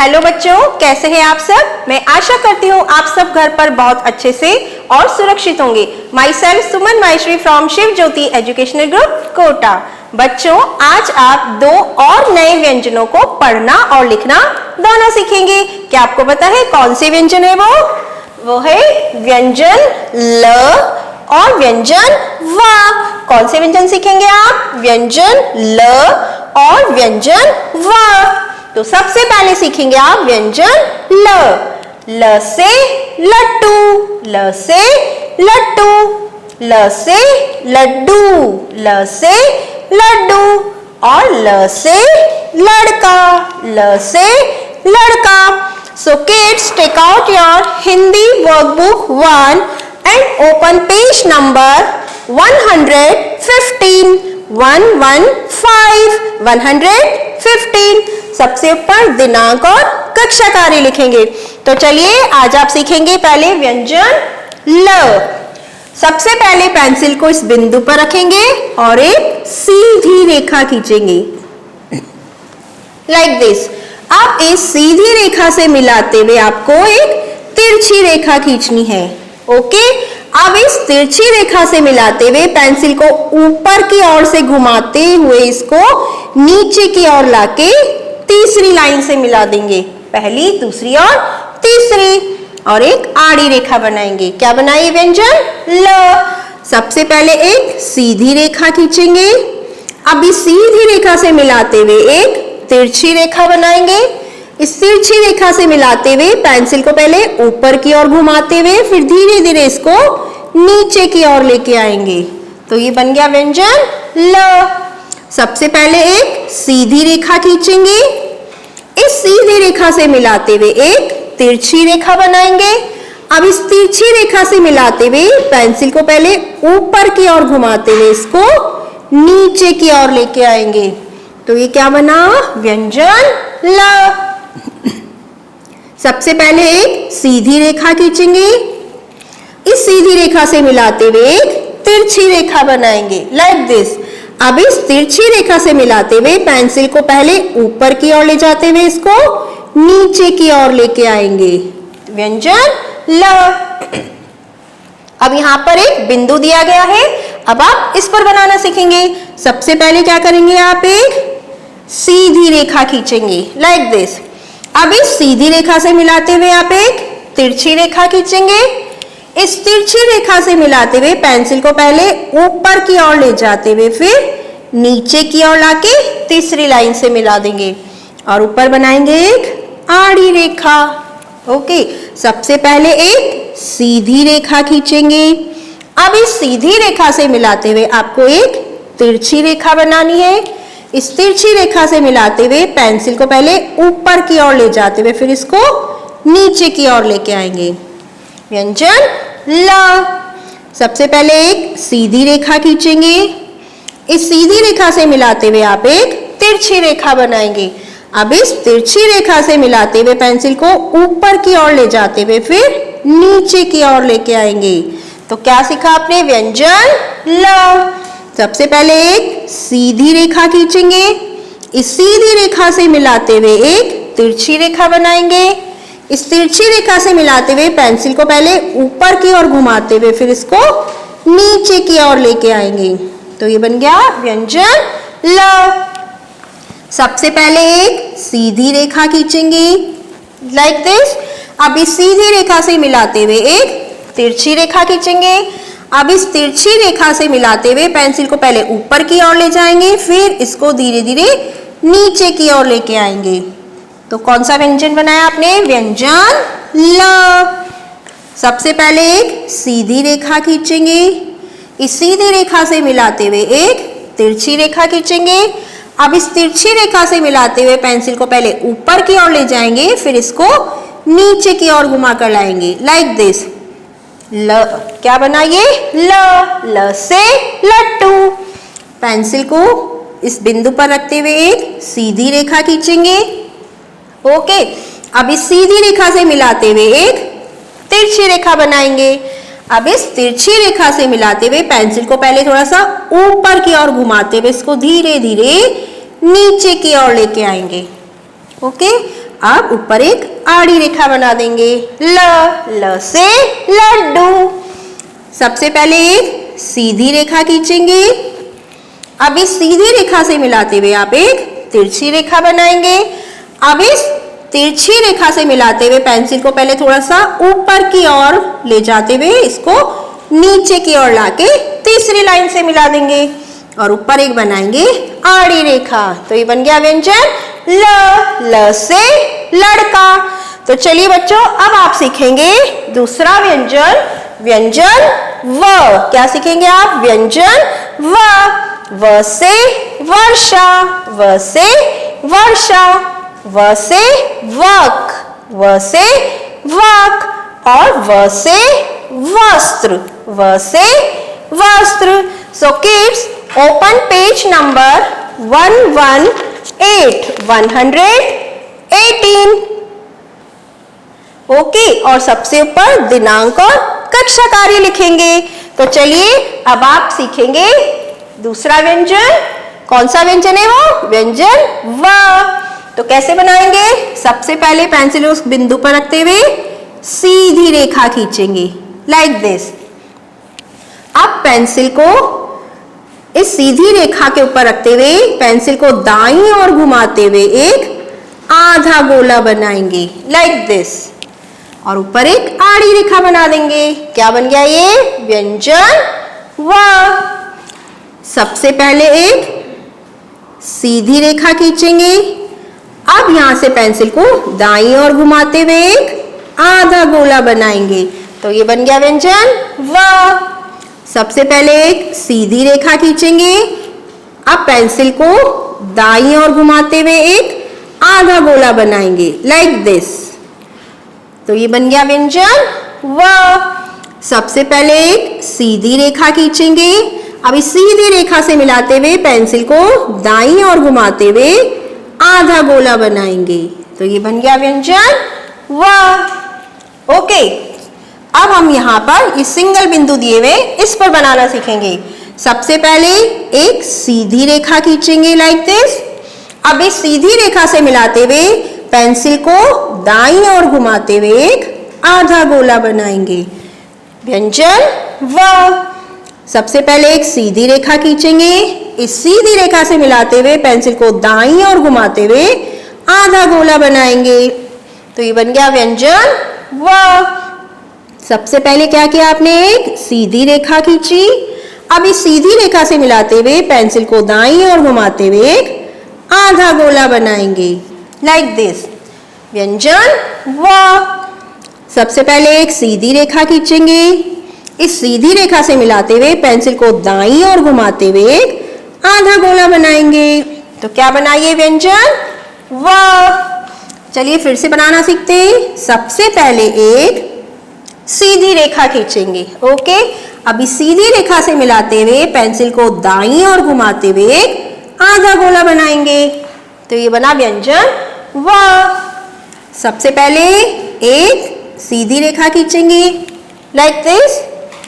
Hello बच्चों, कैसे हैं आप सब। मैं आशा करती हूँ आप सब घर पर बहुत अच्छे से और सुरक्षित होंगे। Myself Suman Maheshwari from Shiv Jyoti educational group Kota. बच्चों, आज आप दो और नए व्यंजनों को पढ़ना और लिखना दोनों सीखेंगे। क्या आपको पता है कौन से व्यंजन है वो है व्यंजन ल और व्यंजन व। कौन से व्यंजन सीखेंगे आप? व्यंजन ल और व्यंजन व। तो सबसे पहले सीखेंगे आप व्यंजन ल। ल से लट्टू, ल से लट्टू, ल से लड्डू, ल से लड्डू और ल से लड़का, ल से लड़का। So kids, take out your Hindi workbook 1 and open page number 115, 115। सबसे ऊपर दिनांक और कक्षा कार्य लिखेंगे। तो चलिए आज आप सीखेंगे पहले व्यंजन ल। सबसे पहले पेंसिल को इस बिंदु पर रखेंगे और एक सीधी रेखा खींचेंगे लाइक दिस। अब इस सीधी रेखा से मिलाते हुए आपको एक तिरछी रेखा खींचनी है। ओके, अब इस तिरछी रेखा से मिलाते हुए पेंसिल को ऊपर की ओर से घुमाते हुए इसको नीचे की ओर लाके तीसरी लाइन से मिला देंगे। पहली, दूसरी और तीसरी, और एक आड़ी रेखा बनाएंगे। क्या बनाइए? व्यंजन ल। सबसे पहले एक सीधी रेखा खींचेंगे। अब इस सीधी रेखा से मिलाते हुए एक तिरछी रेखा बनाएंगे। इस तिरछी रेखा से मिलाते हुए पेंसिल को पहले ऊपर की ओर घुमाते हुए फिर धीरे धीरे इसको नीचे की ओर लेके आएंगे। तो ये बन गया व्यंजन ल। सबसे पहले एक सीधी रेखा खींचेंगे। इस सीधी रेखा से मिलाते हुए एक तिरछी रेखा बनाएंगे। अब इस तिरछी रेखा से मिलाते हुए पेंसिल को पहले ऊपर की ओर घुमाते हुए इसको नीचे की ओर लेके आएंगे। तो ये क्या बना? व्यंजन ल। सबसे पहले एक सीधी रेखा खींचेंगे। इस सीधी रेखा से मिलाते हुए एक तिरछी रेखा बनाएंगे लाइक दिस। अब इस तिरछी रेखा से मिलाते हुए पेंसिल को पहले ऊपर की ओर ले जाते हुए इसको नीचे की ओर लेके आएंगे। व्यंजन ल। अब यहाँ पर एक बिंदु दिया गया है। अब आप इस पर बनाना सीखेंगे। सबसे पहले क्या करेंगे? आप एक सीधी रेखा खींचेंगे लाइक दिस। अब इस सीधी रेखा से मिलाते हुए आप एक तिरछी रेखा खींचेंगे। इस तिरछी रेखा से मिलाते हुए पेंसिल को पहले ऊपर की ओर ले जाते हुए फिर नीचे की ओर लाके तीसरी लाइन से मिला देंगे और ऊपर बनाएंगे एक आड़ी रेखा। ओके, सबसे पहले एक सीधी रेखा खींचेंगे। अब इस सीधी रेखा से मिलाते हुए आपको एक तिरछी रेखा बनानी है। इस तिरछी रेखा से मिलाते हुए पेंसिल को पहले ऊपर की ओर ले जाते हुए फिर इसको नीचे की ओर लेके आएंगे। व्यंजन ल। सबसे पहले एक सीधी रेखा खींचेंगे। इस सीधी रेखा से मिलाते हुए आप एक तिरछी रेखा बनाएंगे। अब इस तिरछी रेखा से मिलाते हुए पेंसिल को ऊपर की ओर ले जाते हुए फिर नीचे की ओर लेके आएंगे। तो क्या सीखा आपने? व्यंजन ल। सबसे पहले एक सीधी रेखा खींचेंगे। इस सीधी रेखा से मिलाते हुए एक तिरछी रेखा बनाएंगे। इस तिरछी रेखा से मिलाते हुए पेंसिल को पहले ऊपर की ओर घुमाते हुए फिर इसको नीचे की ओर लेके आएंगे। तो ये बन गया व्यंजन ल। सबसे पहले एक सीधी रेखा खींचेंगे लाइक दिस। अब इस सीधी रेखा से मिलाते हुए एक तिरछी रेखा खींचेंगे। अब इस तिरछी रेखा से मिलाते हुए पेंसिल को पहले ऊपर की ओर ले जाएंगे फिर इसको धीरे धीरे नीचे की ओर लेके आएंगे। तो कौन सा व्यंजन बनाया आपने? व्यंजन ल। सबसे पहले एक सीधी रेखा खींचेंगे। इस सीधी रेखा से मिलाते हुए एक तिरछी रेखा खींचेंगे। अब इस तिरछी रेखा से मिलाते हुए पेंसिल को पहले ऊपर की ओर ले जाएंगे फिर इसको नीचे की ओर घुमा कर लाएंगे लाइक दिस। ल। क्या बनाइए? ल। ल से लट्टू। पेंसिल को इस बिंदु पर रखते हुए एक सीधी रेखा खींचेंगे। ओके, अब इस सीधी रेखा से मिलाते हुए एक तिरछी रेखा बनाएंगे। अब इस तिरछी रेखा से मिलाते हुए पेंसिल को पहले थोड़ा सा ऊपर की ओर घुमाते हुए इसको धीरे धीरे नीचे की ओर लेके आएंगे। ओके, अब ऊपर एक आड़ी रेखा बना देंगे। ल से लड्डू। सबसे पहले एक सीधी रेखा खींचेंगे। अब इस सीधी रेखा से मिलाते हुए आप एक तिरछी रेखा बनाएंगे। अब इस तिरछी रेखा से मिलाते हुए पेंसिल को पहले थोड़ा सा ऊपर की ओर ले जाते हुए इसको नीचे की ओर लाके तीसरी लाइन से मिला देंगे और ऊपर एक बनाएंगे आड़ी रेखा। तो ये बन गया व्यंजन ल से लड़का। तो चलिए बच्चों, अब आप सीखेंगे दूसरा व्यंजन, व्यंजन व। क्या सीखेंगे आप? व्यंजन व से वर्षा, व से वर्षा, व से वक, व से वक और व से वस्त्र, व से वस्त्र। So kids, open page number 118। Okay, और सबसे ऊपर दिनांक और कक्षा कार्य लिखेंगे। तो चलिए अब आप सीखेंगे दूसरा व्यंजन। कौन सा व्यंजन है वो? व्यंजन व। तो कैसे बनाएंगे? सबसे पहले पेंसिल उस बिंदु पर रखते हुए सीधी रेखा खींचेंगे लाइक दिस। अब पेंसिल को इस सीधी रेखा के ऊपर रखते हुए पेंसिल को दाईं ओर घुमाते हुए एक आधा गोला बनाएंगे लाइक दिस और ऊपर एक आड़ी रेखा बना देंगे। क्या बन गया ये? व्यंजन व। सबसे पहले एक सीधी रेखा खींचेंगे। अब यहां से पेंसिल को दाईं ओर घुमाते हुए एक आधा गोला बनाएंगे। तो ये बन गया व्यंजन व। सबसे पहले एक सीधी रेखा खींचेंगे। अब पेंसिल को दाईं ओर घुमाते हुए एक आधा गोला बनाएंगे लाइक दिस। तो ये बन गया व्यंजन व। सबसे पहले एक सीधी रेखा खींचेंगे। अब इस सीधी रेखा से मिलाते हुए पेंसिल को दाईं ओर घुमाते हुए आधा गोला बनाएंगे। तो ये बन गया व्यंजन व। ओके, अब हम यहाँ पर इस सिंगल बिंदु दिए हुए इस पर बनाना सीखेंगे। सबसे पहले एक सीधी रेखा खींचेंगे लाइक दिस। अब इस सीधी रेखा से मिलाते हुए पेंसिल को दाईं ओर घुमाते हुए एक आधा गोला बनाएंगे। व्यंजन व। सबसे पहले एक सीधी रेखा खींचेंगे। इस सीधी रेखा से मिलाते हुए पेंसिल को दाईं ओर घुमाते हुए आधा गोला बनाएंगे। तो ये बन गया व्यंजन व। सबसे पहले क्या किया आपने? एक सीधी रेखा खींची। अब इस सीधी रेखा से मिलाते हुए पेंसिल को दाईं ओर घुमाते हुए एक आधा गोला बनाएंगे लाइक दिस। व्यंजन व। सबसे पहले एक सीधी रेखा खींचेंगे। इस सीधी रेखा से मिलाते हुए पेंसिल को दाईं ओर घुमाते हुए एक आधा गोला बनाएंगे। तो क्या बनाइए? व्यंजन व। चलिए फिर से बनाना सीखते हैं। सबसे पहले एक सीधी रेखा खींचेंगे। ओके, अब इस सीधी रेखा से मिलाते हुए पेंसिल को दाईं ओर घुमाते हुए एक आधा गोला बनाएंगे। तो ये बना व्यंजन व। सबसे पहले एक सीधी रेखा खींचेंगे लाइक दिस।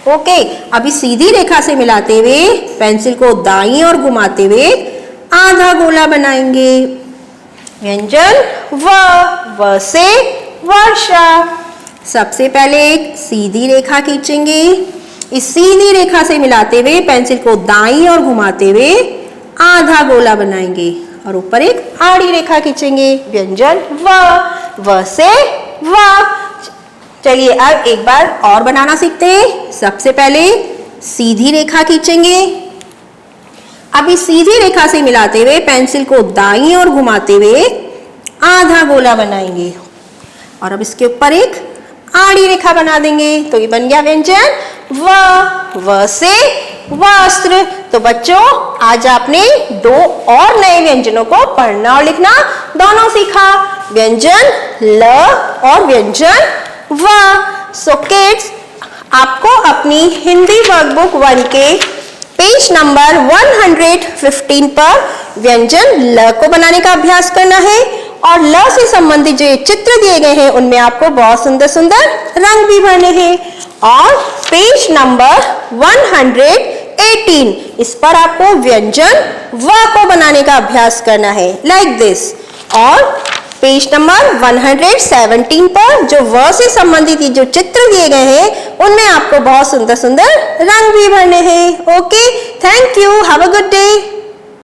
ओके, अब इस सीधी रेखा से मिलाते हुए पेंसिल को दाईं ओर घुमाते हुए आधा गोला बनाएंगे। व्यंजन व से वर्षा। सबसे पहले एक सीधी रेखा खींचेंगे। इस सीधी रेखा से मिलाते हुए पेंसिल को दाईं ओर घुमाते हुए आधा गोला बनाएंगे और ऊपर एक आड़ी रेखा खींचेंगे। व्यंजन व से वक। चलिए अब एक बार और बनाना सीखते हैं। सबसे पहले सीधी रेखा खींचेंगे। अब इस सीधी रेखा से मिलाते हुए पेंसिल को दाईं ओर घुमाते हुए आधा गोला बनाएंगे और अब इसके ऊपर एक आड़ी रेखा बना देंगे। तो ये बन गया व्यंजन व से वस्त्र। तो बच्चों, आज आपने दो और नए व्यंजनों को पढ़ना और लिखना दोनों सीखा। व्यंजन ल और व्यंजन व। सो किड्स, आपको अपनी हिंदी वर्कबुक 1 के पेज नंबर 115 पर व्यंजन ल को बनाने का अभ्यास करना है और ल से संबंधित जो चित्र दिए गए हैं उनमें आपको बहुत सुंदर सुंदर रंग भी भरने हैं। और पेज नंबर 118 इस पर आपको व्यंजन व को बनाने का अभ्यास करना है लाइक दिस। और पेज नंबर 117 पर जो व से संबंधित ये जो चित्र दिए गए हैं उनमें आपको बहुत सुंदर सुंदर रंग भी भरने हैं। Okay, thank you, have a good day.